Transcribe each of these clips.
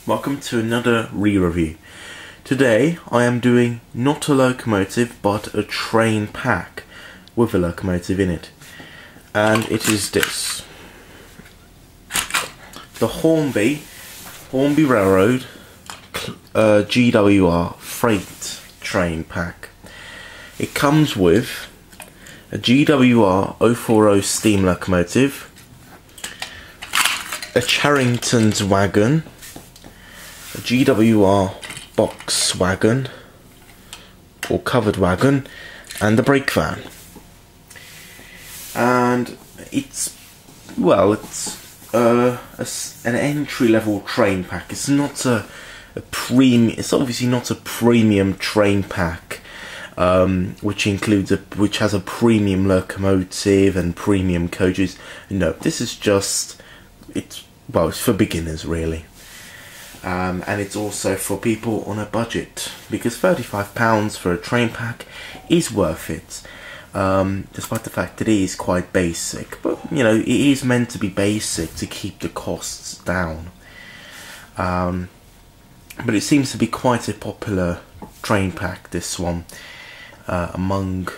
welcome to another re-review. Today I am doing not a locomotive but a train pack with a locomotive in it, and it is this, the Hornby Railroad GWR freight train pack. It comes with a GWR 040 steam locomotive, a Charrington's wagon, a GWR box wagon or covered wagon, and the brake van. And it's an entry-level train pack. It's not a premium. It's obviously not a premium train pack, which has a premium locomotive and premium coaches. No, this is just it's for beginners really. And it's also for people on a budget, because £35 for a train pack is worth it, despite the fact that it is quite basic. But you know, it is meant to be basic to keep the costs down. But it seems to be quite a popular train pack, this one, among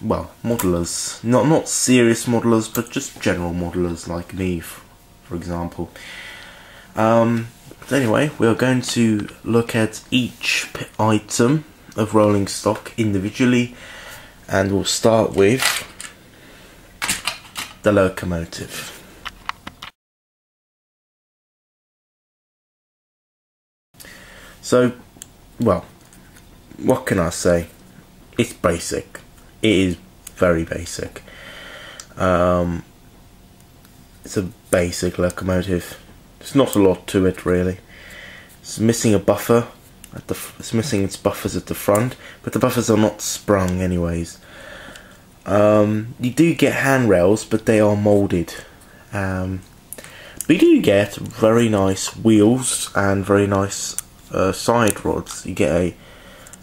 modelers, not serious modelers, but just general modelers like me, for example. But anyway, we are going to look at each item of rolling stock individually, and we'll start with the locomotive. So, what can I say? It's basic. It is very basic. It's a basic locomotive. There's not a lot to it really. It's missing a buffer it's missing its buffers at the front, but the buffers are not sprung anyways. You do get handrails, but they are moulded. But you do get very nice wheels and very nice side rods. You get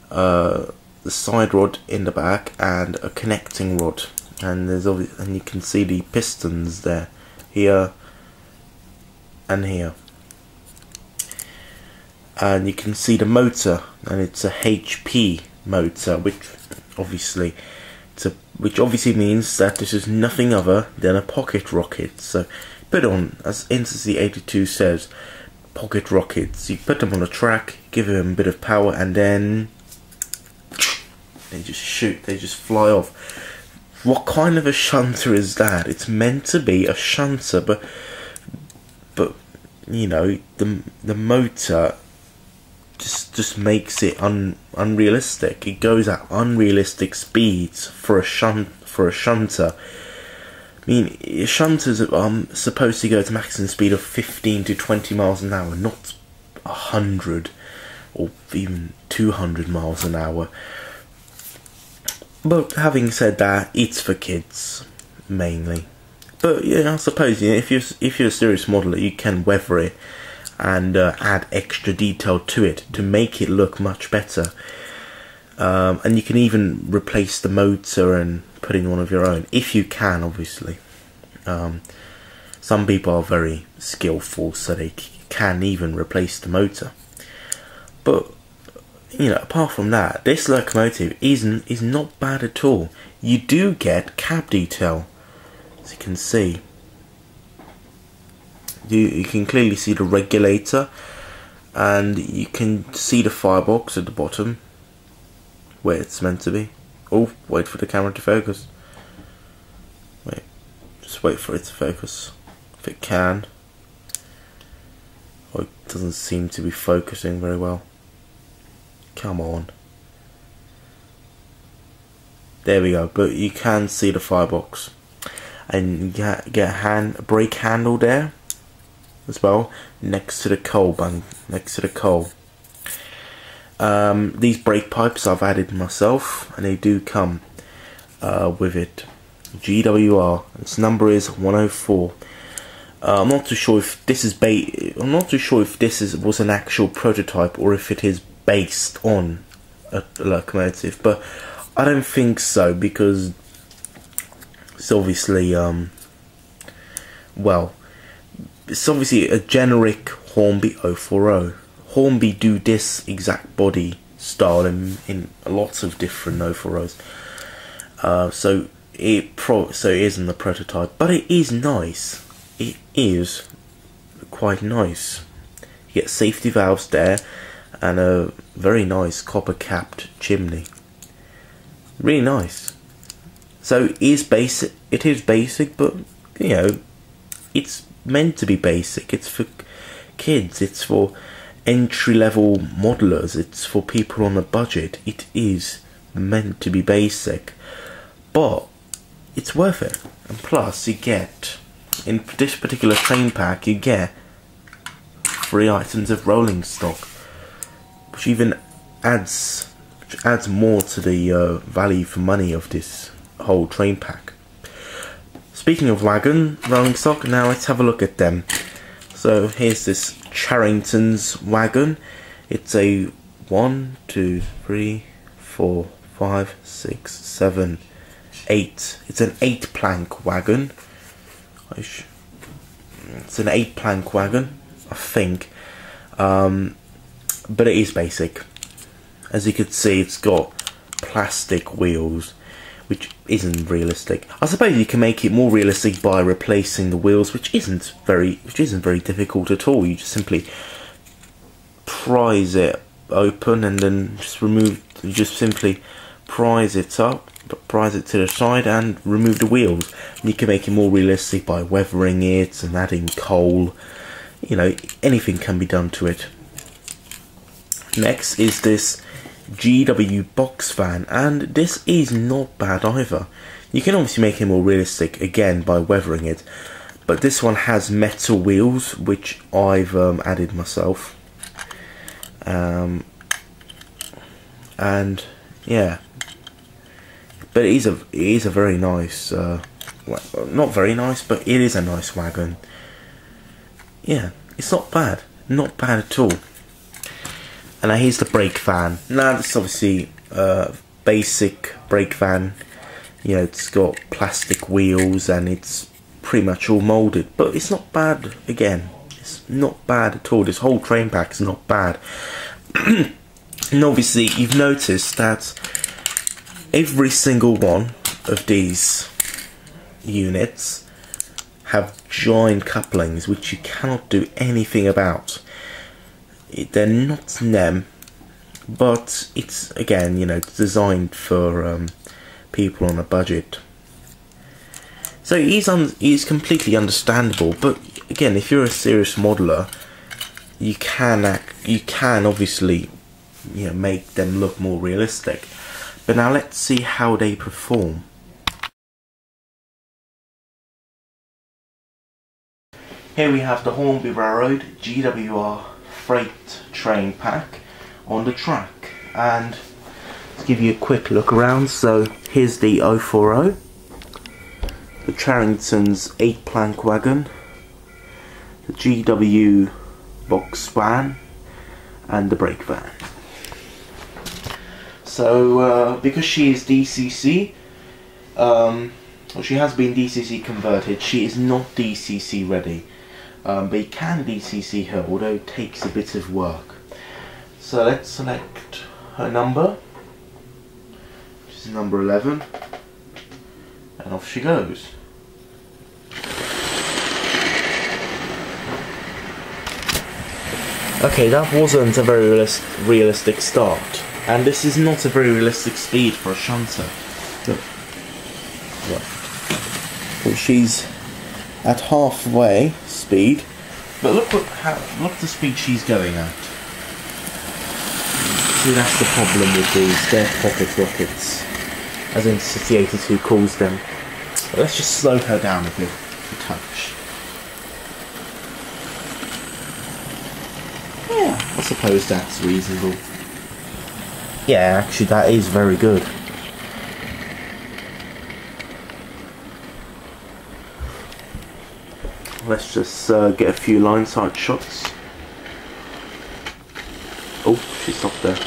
the side rod in the back and a connecting rod, and you can see the pistons there, here and here, and you can see the motor, and it's a HP motor, which obviously means that this is nothing other than a pocket rocket. So put on, as NCC 82 says, pocket rockets. You put them on a track, give them a bit of power, and then they just shoot, they just fly off. What kind of a shunter is that? It's meant to be a shunter, but you know, the motor just makes it unrealistic. It goes at unrealistic speeds for a shunter. I mean, shunters are supposed to go to maximum speed of 15 to 20 miles an hour, not 100 or even 200 miles an hour. But having said that, it's for kids mainly. But yeah, I suppose, you know, if you're a serious modeler, you can weather it and add extra detail to it to make it look much better. And you can even replace the motor and put in one of your own, if you can, obviously. Some people are very skillful, so they can even replace the motor. But you know, apart from that, this locomotive is not bad at all. You do get cab detail, as you can see. You can clearly see the regulator, and you can see the firebox at the bottom, where it's meant to be. Oh, wait for the camera to focus. Just wait for it to focus, if it can. Oh, it doesn't seem to be focusing very well. Come on. There we go. But you can see the firebox, and you get a brake handle there as well, next to the coal bung, next to the coal. These brake pipes I've added myself, and they do come with it. GWR. Its number is 104. I'm not too sure if this is was an actual prototype, or if it is based on a locomotive, but I don't think so, because it's obviously it's obviously a generic Hornby 040, Hornby do this exact body style in lots of different 040s. So it isn't the prototype, but it is nice. It is quite nice. You get safety valves there and a very nice copper capped chimney. Really nice. So it is basic, but you know, it's meant to be basic. It's for kids, it's for entry-level modelers, it's for people on a budget. It is meant to be basic, but it's worth it. And plus you get, in this particular train pack, you get 3 items of rolling stock, which even adds more to the value for money of this whole train pack. Speaking of rolling stock, now let's have a look at them. So here's this Charrington's wagon. It's a 1, 2, 3, 4, 5, 6, 7, 8. It's an 8-plank wagon. It's an 8-plank wagon, I think. But it is basic. As you can see, it's got plastic wheels, which isn't realistic. I suppose you can make it more realistic by replacing the wheels, which isn't very difficult at all. You just simply prise it open and then just simply prise it up, prise it to the side and remove the wheels. And you can make it more realistic by weathering it and adding coal. You know, anything can be done to it. Next is this GW box van, and this is not bad either. You can obviously make it more realistic again by weathering it, but this one has metal wheels, which I've added myself. And yeah, but it is a very nice, not very nice, but it is a nice wagon. Yeah, it's not bad at all. And now here's the brake van. Now this is obviously a basic brake van. You know, it's got plastic wheels and it's pretty much all moulded, but it's not bad. Again, it's not bad at all. This whole train pack is not bad. And obviously you've noticed that every single one of these units have joined couplings, which you cannot do anything about. They're not NEM, but it's, again, you know, designed for people on a budget. So he's completely understandable. But again, if you're a serious modeler, you can obviously, you know, make them look more realistic. But now let's see how they perform. Here we have the Hornby Railroad GWR freight train pack on the track, and to give you a quick look around, so here's the 040, the Charrington's 8-plank wagon, the GW box van, and the brake van. So because she is DCC, well, she has been DCC converted, she is not DCC ready. But you can DCC her, although it takes a bit of work. So let's select her number, which is number 11, and off she goes. Okay, that wasn't a very realistic start, and this is not a very realistic speed for a shunter. Look. Well, she's at halfway speed, but look the speed she's going at. See, that's the problem with these. They're pocket rockets, as in City 82 calls them. But let's just slow her down a bit, a touch. Yeah, I suppose that's reasonable. Yeah, actually that is very good. Let's just get a few line sight shots. Oh, she stopped there.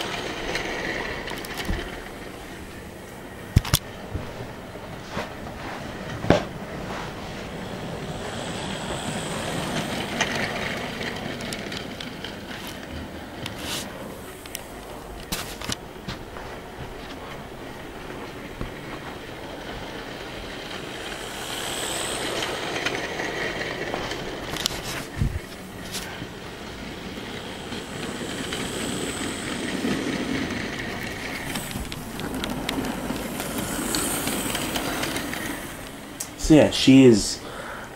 So yeah, she's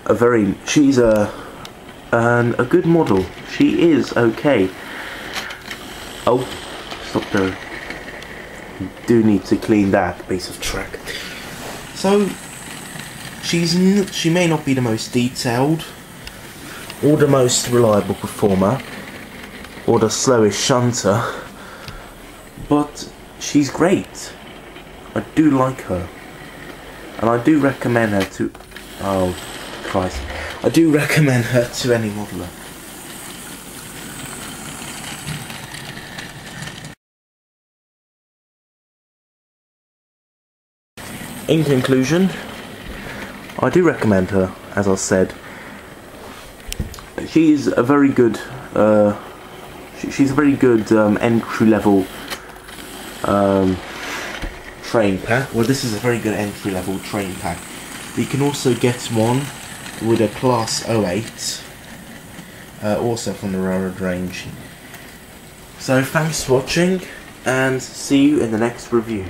a good model. She is okay. Oh, stop there. You do need to clean that piece of track. So she may not be the most detailed or the most reliable performer or the slowest shunter, but she's great. I do like her, and I do recommend her to, oh Christ, I do recommend her to any modeler. In conclusion, I do recommend her, as I said. She's a very good entry-level train pack. Well, this is a very good entry-level train pack. You can also get one with a Class 08, also from the railroad range. So thanks for watching, and see you in the next review.